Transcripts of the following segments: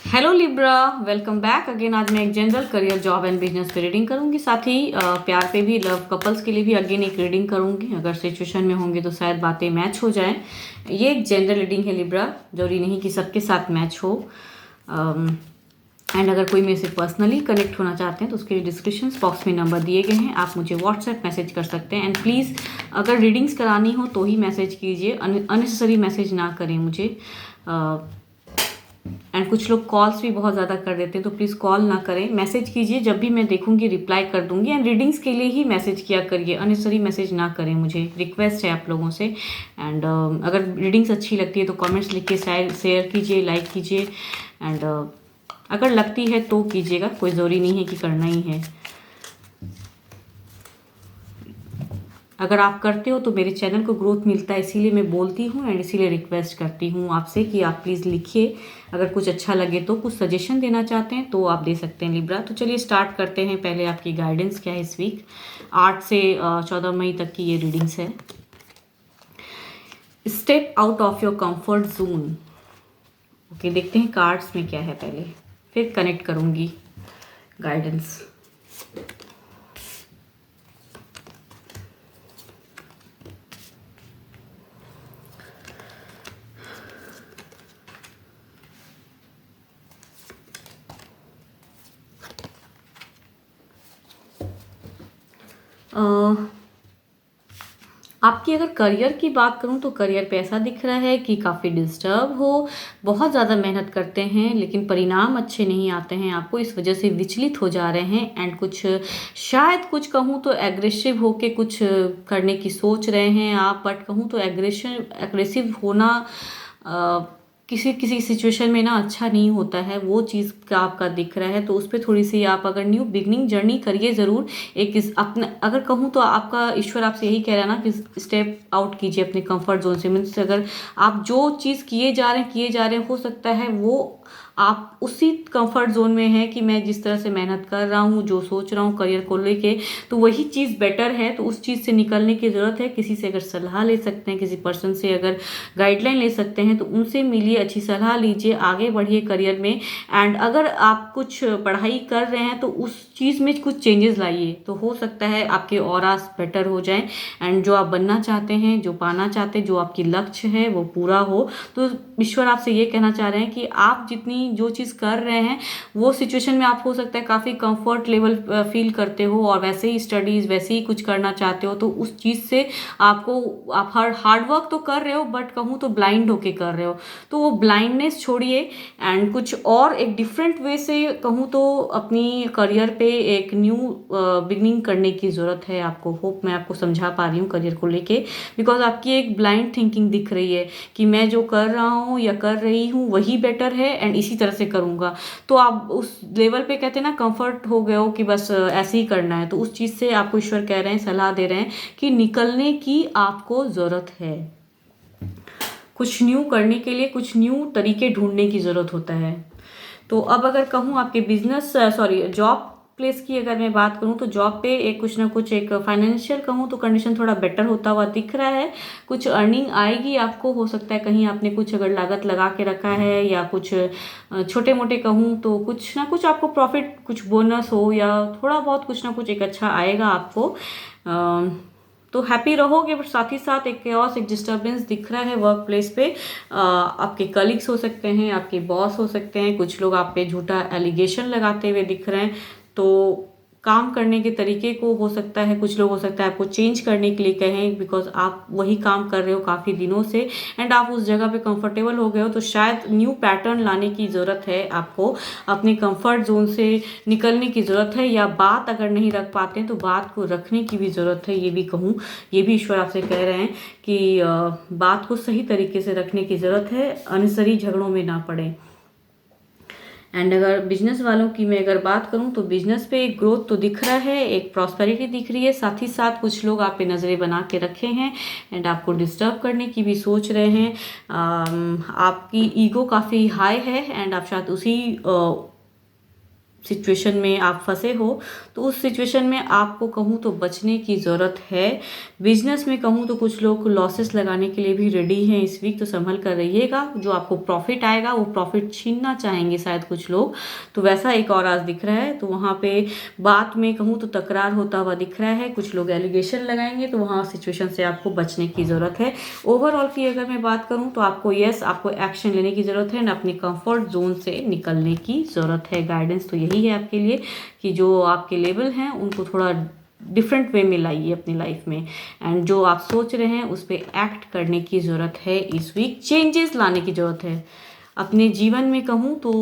Hello Libra, welcome back again. आज मैं एक general career job and business पे रीडिंग करूंगी, साथ ही प्यार पे भी, लव कपल्स के लिए भी अगेन एक रीडिंग करूंगी। अगर सिचुएशन में होंगे तो शायद बातें मैच हो जाएं। ये एक जनरल रीडिंग है लिब्रा, जरूरी नहीं कि सबके साथ मैच हो। एंड अगर कोई मेरे से पर्सनली कनेक्ट होना चाहते हैं तो उसके लिए डिस्क्रिप्शन बॉक्स में नंबर दिए गए हैं, आप मुझे व्हाट्सएप मैसेज कर सकते हैं। एंड प्लीज़ अगर रीडिंग्स करानी हो तो ही मैसेज कीजिए, अननेसेसरी मैसेज ना करें मुझे। एंड कुछ लोग कॉल्स भी बहुत ज़्यादा कर देते हैं, तो प्लीज़ कॉल ना करें, मैसेज कीजिए। जब भी मैं देखूंगी रिप्लाई कर दूंगी। एंड रीडिंग्स के लिए ही मैसेज किया करिए, अननेसेसरी मैसेज ना करें, मुझे रिक्वेस्ट है आप लोगों से। एंड अगर रीडिंग्स अच्छी लगती है तो कमेंट्स लिख के शेयर कीजिए, लाइक कीजिए। एंड अगर लगती है तो कीजिएगा, कोई ज़रूरी नहीं है कि करना ही है। अगर आप करते हो तो मेरे चैनल को ग्रोथ मिलता है, इसीलिए मैं बोलती हूँ एंड इसीलिए रिक्वेस्ट करती हूँ आपसे कि आप प्लीज़ लिखिए। अगर कुछ अच्छा लगे तो, कुछ सजेशन देना चाहते हैं तो आप दे सकते हैं लिब्रा। तो चलिए स्टार्ट करते हैं। पहले आपकी गाइडेंस क्या है इस वीक, 8 से 14 मई तक की ये रीडिंग्स है। Step out of your comfort zone. Okay, देखते हैं कार्ड्स में क्या है पहले, फिर कनेक्ट करूँगी गाइडेंस। आपकी अगर करियर की बात करूं तो करियर पे ऐसा दिख रहा है कि काफ़ी डिस्टर्ब हो, बहुत ज़्यादा मेहनत करते हैं लेकिन परिणाम अच्छे नहीं आते हैं आपको, इस वजह से विचलित हो जा रहे हैं। एंड कुछ शायद कुछ कहूँ तो एग्रेसिव होके कुछ करने की सोच रहे हैं आप, बट कहूँ तो एग्रेसिव होना किसी किसी सिचुएशन में ना अच्छा नहीं होता है, वो चीज़ का आपका दिख रहा है। तो उस पर थोड़ी सी आप अगर न्यू बिगनिंग जर्नी करिए ज़रूर। एक अपना अगर कहूँ तो आपका ईश्वर आपसे यही कह रहा है ना कि स्टेप आउट कीजिए अपने कंफर्ट जोन से। मीन्स अगर आप जो चीज़ किए जा रहे हैं, हो सकता है वो आप उसी कंफर्ट जोन में है कि मैं जिस तरह से मेहनत कर रहा हूँ, जो सोच रहा हूँ करियर को लेके, तो वही चीज़ बेटर है। तो उस चीज़ से निकलने की ज़रूरत है। किसी से अगर सलाह ले सकते हैं, किसी पर्सन से अगर गाइडलाइन ले सकते हैं तो उनसे मिलिए, अच्छी सलाह लीजिए, आगे बढ़िए करियर में। एंड अगर आप कुछ पढ़ाई कर रहे हैं तो उस चीज़ में कुछ चेंजेस लाइए, तो हो सकता है आपके ऑरास बेटर हो जाएं। एंड जो आप बनना चाहते हैं, जो पाना चाहते हैं, जो आपकी लक्ष्य है वो पूरा हो। तो ईश्वर आपसे ये कहना चाह रहे हैं कि आप जितनी जो चीज़ कर रहे हैं वो सिचुएशन में आप हो सकता है काफ़ी कंफर्ट लेवल फील करते हो, और वैसे ही स्टडीज़ वैसे ही कुछ करना चाहते हो, तो उस चीज़ से आप हार्ड वर्क तो कर रहे हो बट कहूँ तो ब्लाइंड होके कर रहे हो। तो वो ब्लाइंडनेस छोड़िए एंड कुछ और एक डिफरेंट वे से कहूँ तो अपनी करियर पे एक न्यू बिगनिंग करने की ज़रूरत है आपको। होप मैं आपको समझा पा रही हूँ करियर को लेके, बिकॉज आपकी एक ब्लाइंड थिंकिंग दिख रही है कि मैं जो कर रहा हूँ या कर रही हूँ वही बेटर है एंड इसी तरह से करूँगा। तो आप उस लेवल पे कहते हैं ना कंफर्ट हो गए हो कि बस ऐसे ही करना है। तो उस चीज़ से आपको ईश्वर कह रहे हैं, सलाह दे रहे हैं कि निकलने की आपको ज़रूरत है। कुछ न्यू करने के लिए कुछ न्यू तरीके ढूंढने की ज़रूरत होता है। तो अब अगर कहूँ आपके जॉब प्लेस की अगर मैं बात करूँ तो जॉब पे एक कुछ ना कुछ एक फाइनेंशियल कहूँ तो कंडीशन थोड़ा बेटर होता हुआ दिख रहा है। कुछ अर्निंग आएगी आपको, हो सकता है कहीं आपने कुछ अगर लागत लगा के रखा है या कुछ छोटे मोटे कहूँ तो कुछ ना कुछ आपको प्रॉफिट, कुछ बोनस हो या थोड़ा बहुत कुछ ना कुछ एक अच्छा आएगा आपको। तो हैप्पी रहोगे, बट साथ ही साथ एक केओस, एक डिस्टर्बेंस दिख रहा है वर्क प्लेस पे। आपके कलीग्स हो सकते हैं, आपके बॉस हो सकते हैं, कुछ लोग आप पे झूठा एलिगेशन लगाते हुए दिख रहे हैं। तो काम करने के तरीके को हो सकता है, कुछ लोग हो सकता है आपको चेंज करने के लिए कहें, बिकॉज आप वही काम कर रहे हो काफ़ी दिनों से एंड आप उस जगह पे कंफर्टेबल हो गए हो। तो शायद न्यू पैटर्न लाने की ज़रूरत है आपको, अपने कंफर्ट जोन से निकलने की ज़रूरत है, या बात अगर नहीं रख पाते हैं तो बात को रखने की भी ज़रूरत है। ये भी कहूँ, ये भी ईश्वर आपसे कह रहे हैं कि बात को सही तरीके से रखने की ज़रूरत है, अनसरी झगड़ों में ना पड़े। एंड अगर बिजनेस वालों की मैं अगर बात करूं तो बिजनेस पे एक ग्रोथ तो दिख रहा है, एक प्रॉस्पेरिटी दिख रही है। साथ ही साथ कुछ लोग आप पे नज़रें बना के रखे हैं एंड आपको डिस्टर्ब करने की भी सोच रहे हैं। आपकी ईगो काफ़ी हाई है एंड आप शायद उसी सिचुएशन में आप फंसे हो, तो उस सिचुएशन में आपको कहूँ तो बचने की ज़रूरत है। बिजनेस में कहूँ तो कुछ लोग लॉसेस लगाने के लिए भी रेडी हैं इस वीक, तो संभल कर रहिएगा। जो आपको प्रॉफिट आएगा वो प्रॉफिट छीनना चाहेंगे शायद कुछ लोग, तो वैसा एक और आज दिख रहा है। तो वहाँ पे बात में कहूँ तो तकरार होता हुआ दिख रहा है, कुछ लोग एलिगेशन लगाएंगे, तो वहाँ सिचुएशन से आपको बचने की ज़रूरत है। ओवरऑल की अगर मैं बात करूँ तो आपको आपको एक्शन लेने की ज़रूरत है, ना अपने कंफर्ट जोन से निकलने की ज़रूरत है। गाइडेंस तो यही है आपके लिए कि जो आपके लेवल हैं उनको थोड़ा डिफरेंट वे में लाइए अपनी लाइफ में, एंड जो आप सोच रहे हैं उस पर एक्ट करने की ज़रूरत है। इस वीक चेंजेस लाने की ज़रूरत है अपने जीवन में, कहूँ तो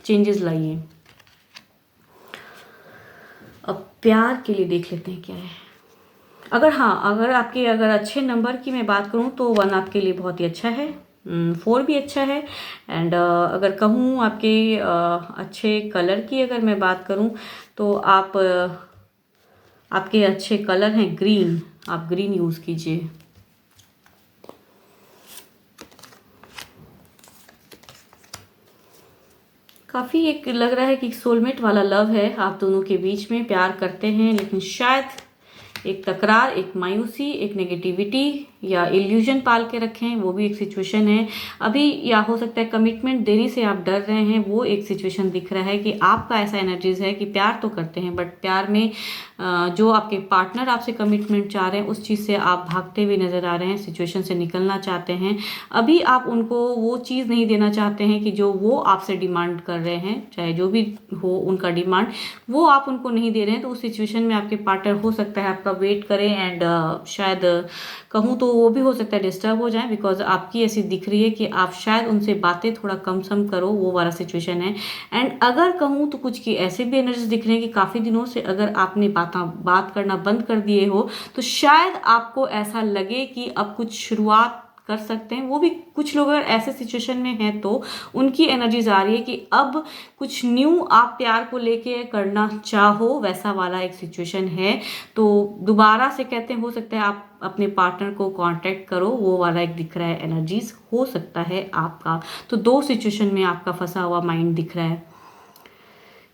चेंजेस लाइए। अब प्यार के लिए देख लेते हैं क्या है। अगर अच्छे नंबर की मैं बात करूँ तो 1 आपके लिए बहुत ही अच्छा है, 4 भी अच्छा है। एंड अगर कहूँ आपके अच्छे कलर की अगर मैं बात करूँ तो आपके अच्छे कलर हैं ग्रीन, आप ग्रीन यूज़ कीजिए। काफ़ी एक लग रहा है कि सोलमेट वाला लव है आप दोनों के बीच में, प्यार करते हैं लेकिन शायद एक तकरार, एक मायूसी, एक नेगेटिविटी या इल्यूजन पाल के रखें, वो भी एक सिचुएशन है अभी। या हो सकता है कमिटमेंट देने से आप डर रहे हैं, वो एक सिचुएशन दिख रहा है कि आपका ऐसा एनर्जीज है कि प्यार तो करते हैं बट प्यार में जो आपके पार्टनर आपसे कमिटमेंट चाह रहे हैं उस चीज़ से आप भागते हुए नज़र आ रहे हैं, सिचुएशन से निकलना चाहते हैं। अभी आप उनको वो चीज़ नहीं देना चाहते हैं कि जो वो आपसे डिमांड कर रहे हैं, चाहे जो भी हो उनका डिमांड, वो आप उनको नहीं दे रहे हैं। तो उस सिचुएशन में आपके पार्टनर हो सकता है आपका वेट करें, एंड शायद कहूँ तो वो भी हो सकता है डिस्टर्ब हो जाए, बिकॉज आपकी ऐसी दिख रही है कि आप शायद उनसे बातें थोड़ा कम सम करो, वो वाला सिचुएशन है। एंड अगर कहूँ तो कुछ की ऐसे भी एनर्जीज दिख रहे हैं कि काफ़ी दिनों से अगर आपने बात करना बंद कर दिए हो तो शायद आपको ऐसा लगे कि अब कुछ शुरुआत कर सकते हैं। वो भी कुछ लोग अगर ऐसे सिचुएशन में हैं तो उनकी एनर्जीज आ रही है कि अब कुछ न्यू आप प्यार को लेके करना चाहो, वैसा वाला एक सिचुएशन है। तो दोबारा से कहते हैं हो सकता है आप अपने पार्टनर को कांटेक्ट करो, वो वाला एक दिख रहा है एनर्जीज हो सकता है आपका। तो 2 सिचुएशन में आपका फंसा हुआ माइंड दिख रहा है।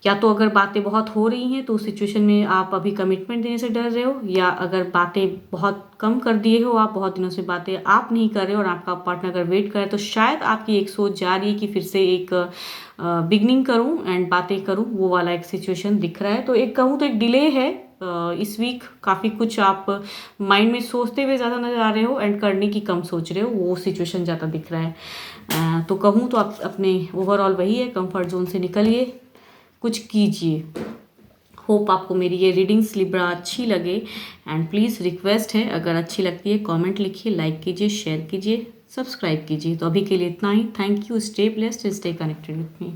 या तो अगर बातें बहुत हो रही हैं तो उस सिचुएशन में आप अभी कमिटमेंट देने से डर रहे हो, या अगर बातें बहुत कम कर दिए हो, आप बहुत दिनों से बातें आप नहीं कर रहे हो और आपका पार्टनर अगर वेट करे, तो शायद आपकी एक सोच जा रही है कि फिर से एक बिगनिंग करूं एंड बातें करूं, वो वाला एक सिचुएशन दिख रहा है। तो एक कहूँ तो एक डिले है इस वीक, काफ़ी कुछ आप माइंड में सोचते हुए ज़्यादा नज़र आ रहे हो एंड करने की कम सोच रहे हो, वो सिचुएशन ज़्यादा दिख रहा है। तो कहूँ तो आप अपने ओवरऑल वही है, कंफर्ट जोन से निकलिए, कुछ कीजिए। होप आपको मेरी ये रीडिंग्स लिब्रा अच्छी लगे, एंड प्लीज़ रिक्वेस्ट है अगर अच्छी लगती है कमेंट लिखिए, लाइक कीजिए, शेयर कीजिए, सब्सक्राइब कीजिए। तो अभी के लिए इतना ही। Thank you, stay blessed, stay connected with me.